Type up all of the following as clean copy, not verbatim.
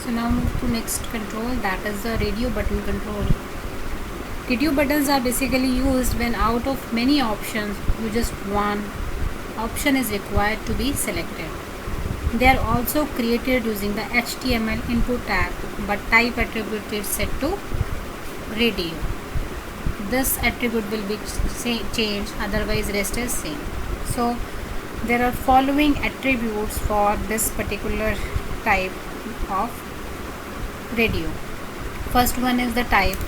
So now move to next control, that is the radio button control. Radio buttons are basically used when out of many options, just one option is required to be selected. They are also created using the HTML input tag, but type attribute is set to radio. This attribute will be changed, otherwise rest is same. So there are following attributes for this particular type of radio. First one is the type.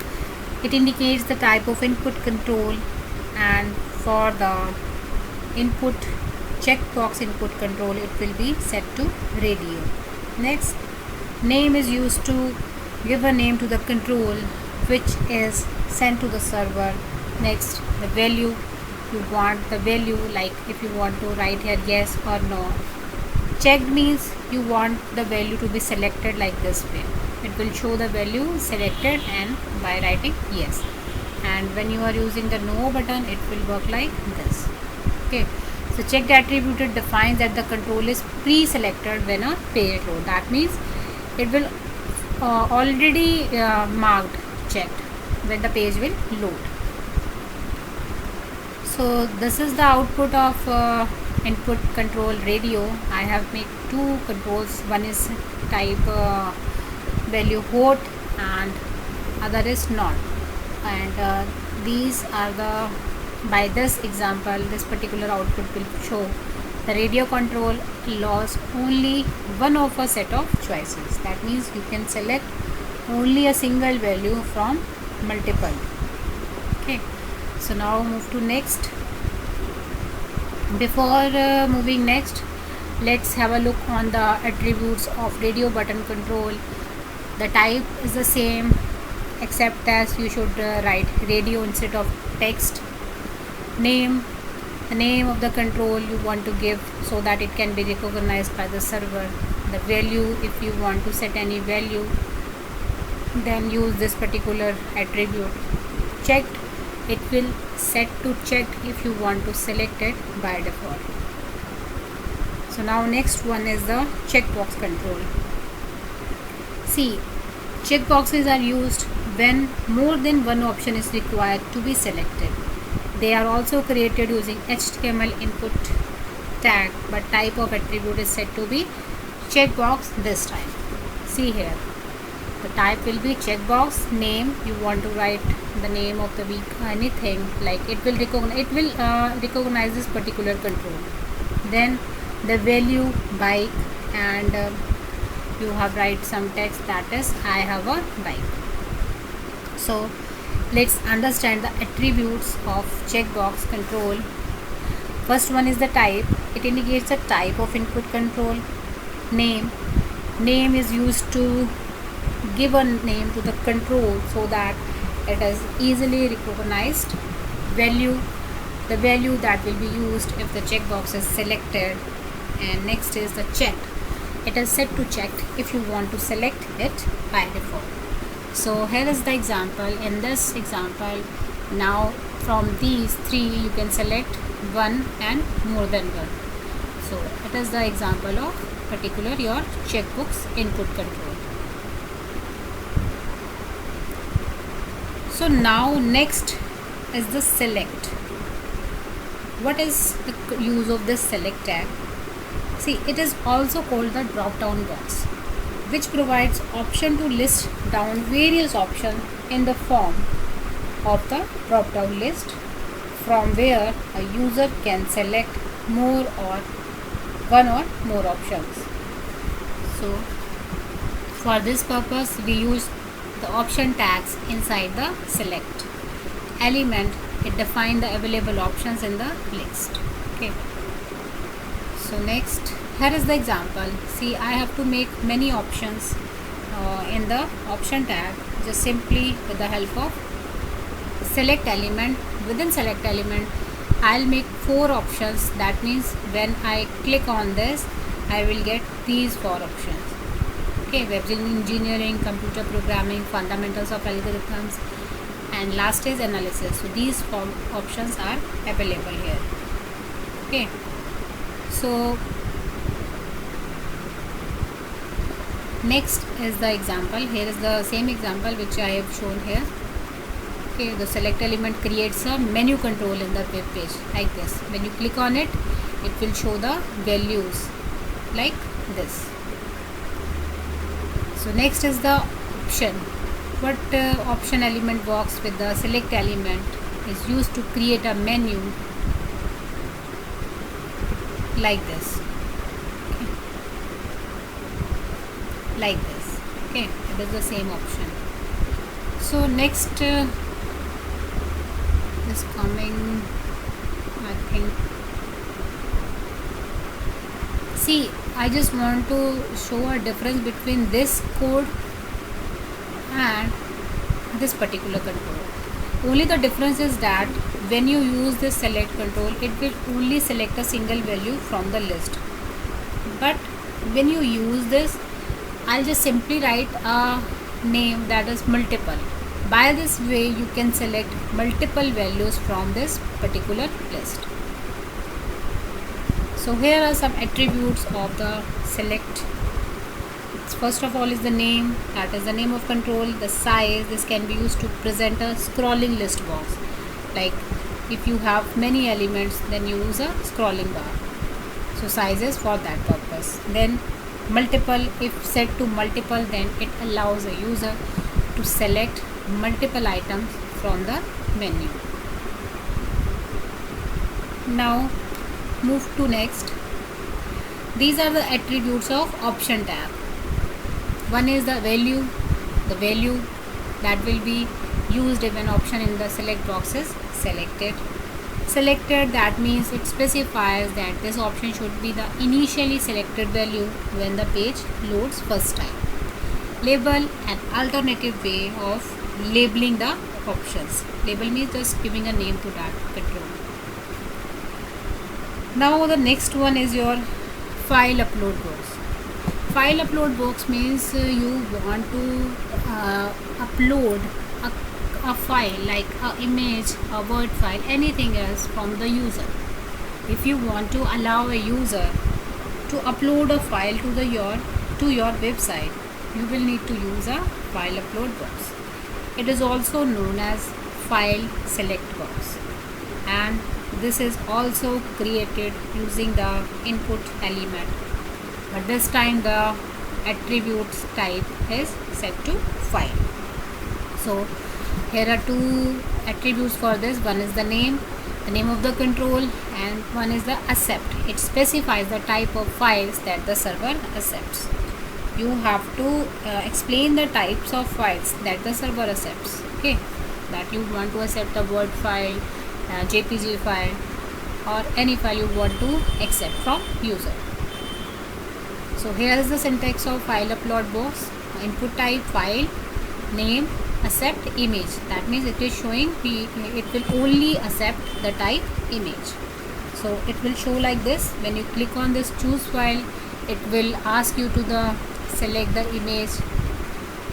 It indicates the type of input control, and for the input checkbox input control, it will be set to radio. Next, name is used to give a name to the control which is sent to the server. Next, the value, you want the value, like if you want to write here yes or no. Checked means you want the value to be selected like this way. It will show the value selected and by writing yes. And when you are using the no button, it will work like this. Okay. So checked attributed defines that the control is pre-selected when a page load. That means it will already marked checked when the page will load. So this is the output of input control radio. I have made two controls. One is type value hot and other is not. And these are the, by this example, this particular output will show the radio control allows only one of a set of choices. That means you can select only a single value from multiple. Okay, so now move to next. Before moving next, let's have a look on the attributes of radio button control. The type is the same, except as you should write radio instead of text. Name, the name of the control you want to give so that it can be recognized by the server. The value, if you want to set any value, then use this particular attribute. Checked, it will set to checked if you want to select it by default. So now next one is the checkbox control. See, checkboxes are used when more than one option is required to be selected. They are also created using HTML input tag, but type of attribute is set to be checkbox this time. See here, the type will be checkbox. Name, you want to write the name of the week, anything, like it will recognize this particular control. Then the value bike, and you have write some text, that is I have a bike. So let's understand the attributes of checkbox control. First one is the type. It indicates the type of input control. Name is used to give a name to the control so that it is easily recognized. Value, the value that will be used if the checkbox is selected. And next is the checked. It is set to checked if you want to select it by default. So here is the example. In this example, now from these three you can select one and more than one. So it is the example of particular your checkbox input control. So now next is the select. What is the use of this select tag? See, it is also called the drop down box, which provides option to list down various options in the form of the drop down list, from where a user can select more or one or more options. So for this purpose we use the option tags inside the select element. It defines the available options in the list. Okay, so next, here is the example. See, I have to make many options in the option tag, just simply with the help of select element. Within select element, I'll make 4 options. That means when I click on this, I will get these 4 options. Okay, web engineering, computer programming, fundamentals of algorithms, and last is analysis. So these 4 options are available here. Okay, so Next is the example. Here is the same example which I have shown here. Okay, the select element creates a menu control in the web page like this. When you click on it, it will show the values like this. So next is the option. What option element box with the select element is used to create a menu like this. Okay. Like this. Okay, it is the same option. So next is coming, I think. See, I just want to show a difference between this code and this particular control. Only the difference is that when you use this select control, it will only select a single value from the list. But when you use this, I'll just simply write a name that is multiple. By this way, you can select multiple values from this particular list. So here are some attributes of the select. First of all is the name, that is the name of control. The size, this can be used to present a scrolling list box. Like if you have many elements, then you use a scrolling bar. So size is for that purpose. Then multiple, if set to multiple, then it allows a user to select multiple items from the menu. Now move to next. These are the attributes of option tab. One is the value that will be used if an option in the select box is selected. Selected, that means it specifies that this option should be the initially selected value when the page loads first time. Label, an alternative way of labeling the options. Label means just giving a name to that control. Now the next one is your file upload box. File upload box means you want to upload a file like an image, a word file, anything else from the user. If you want to allow a user to upload a file to your website, you will need to use a file upload box. It is also known as file select box, and this is also created using the input element, but this time the attributes type is set to file. So here are two attributes for this. One is the name of the control, and one is the accept. It specifies the type of files that the server accepts. You have to explain the types of files that the server accepts. Okay, that you want to accept a word file, JPG file, or any file you want to accept from user. So here is the syntax of file upload box. Input type file, name, accept image. That means it is showing it will only accept the type image. So it will show like this. When you click on this choose file, it will ask you to select the image,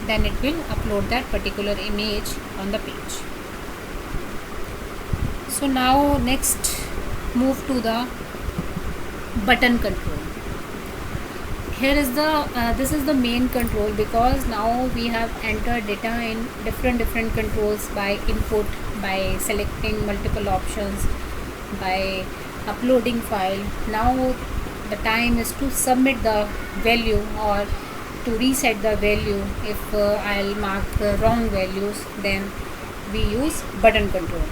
then it will upload that particular image on the page. So now next move to the button control. Here is this is the main control, because now we have entered data in different controls by input, by selecting multiple options, by uploading file. Now the time is to submit the value or to reset the value. If I'll mark wrong values, then we use button control.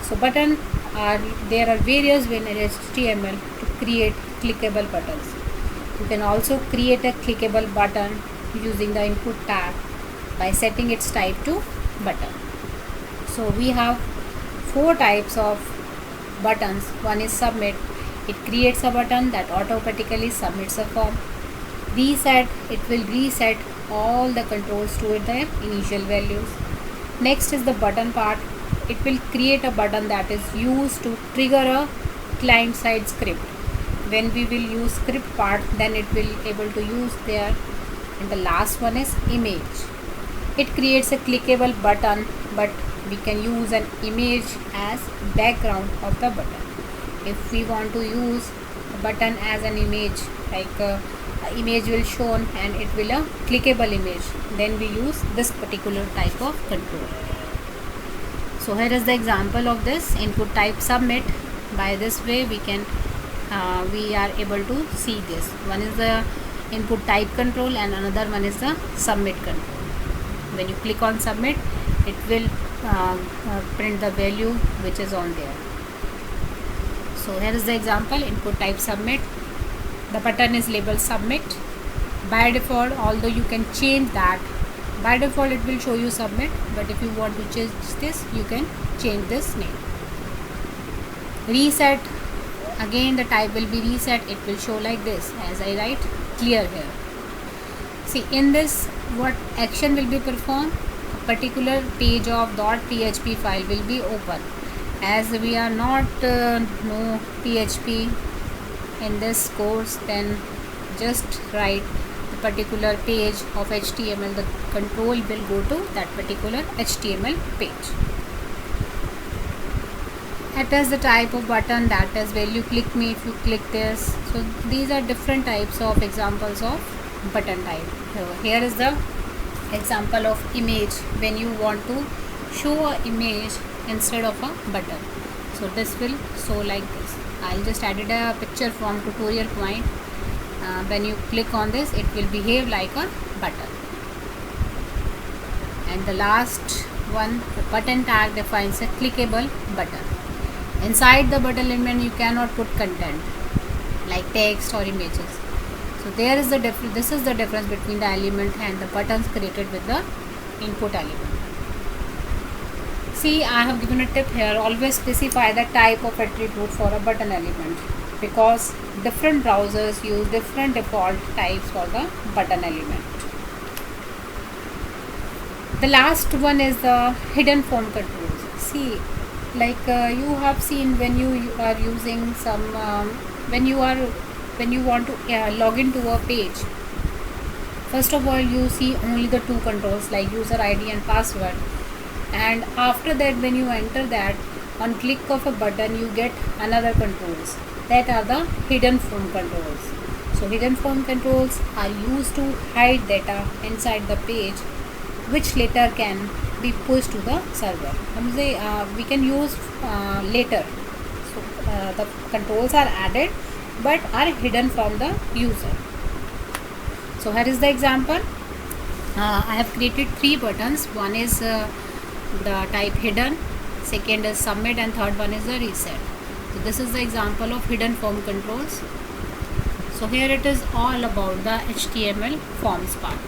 So there are various ways in HTML to create clickable buttons. You can also create a clickable button using the input tag by setting its type to button. So we have 4 types of buttons. One is submit. It creates a button that automatically submits a form. Reset, it will reset all the controls to their initial values. Next is the button part. It will create a button that is used to trigger a client side script. When we will use script part, then it will able to use there. And the last one is image. It creates a clickable button, but we can use an image as background of the button. If we want to use a button as an image, like image will shown and it will a clickable image, then we use this particular type of control. So here is the example of this input type submit. By this way we can we are able to see this. One is the input type control and another one is the submit control. When you click on submit, it will print the value which is on there. So here is the example, input type submit. The button is labeled submit. By default, although you can change that, by default it will show you submit, but if you want to change this, you can change this name. Reset, again the type will be reset. It will show like this as I write clear here. See, in this what action will be performed, a particular page of .php file will be open. As we are not know PHP in this course, then just write the particular page of HTML. The control will go to that particular HTML page. It is the type of button, that is value click me if you click this. So these are different types of examples of button type. So here is the example of image, when you want to show an image instead of a button. So this will show like this. I'll just added a picture from tutorial point. When you click on this, it will behave like a button. And the last one, the button tag defines a clickable button. Inside the button element you cannot put content like text or images. So there is the difference. This is the difference between the element and the buttons created with the input element. See, I have given a tip here. Always specify the type of attribute for a button element, because different browsers use different default types for the button element. The last one is the hidden form controls. See, like you have seen when you are using some when you want to log into a page. First of all, you see only the two controls like user ID and password, and after that when you enter that, on click of a button you get another controls, that are the hidden form controls. So hidden form controls are used to hide data inside the page, which later can be pushed to the server. We can use later. So the controls are added but are hidden from the user. So here is the example. I have created 3 buttons. One is the type hidden, second is submit, and third one is the reset. So this is the example of hidden form controls. So here it is all about the HTML forms part.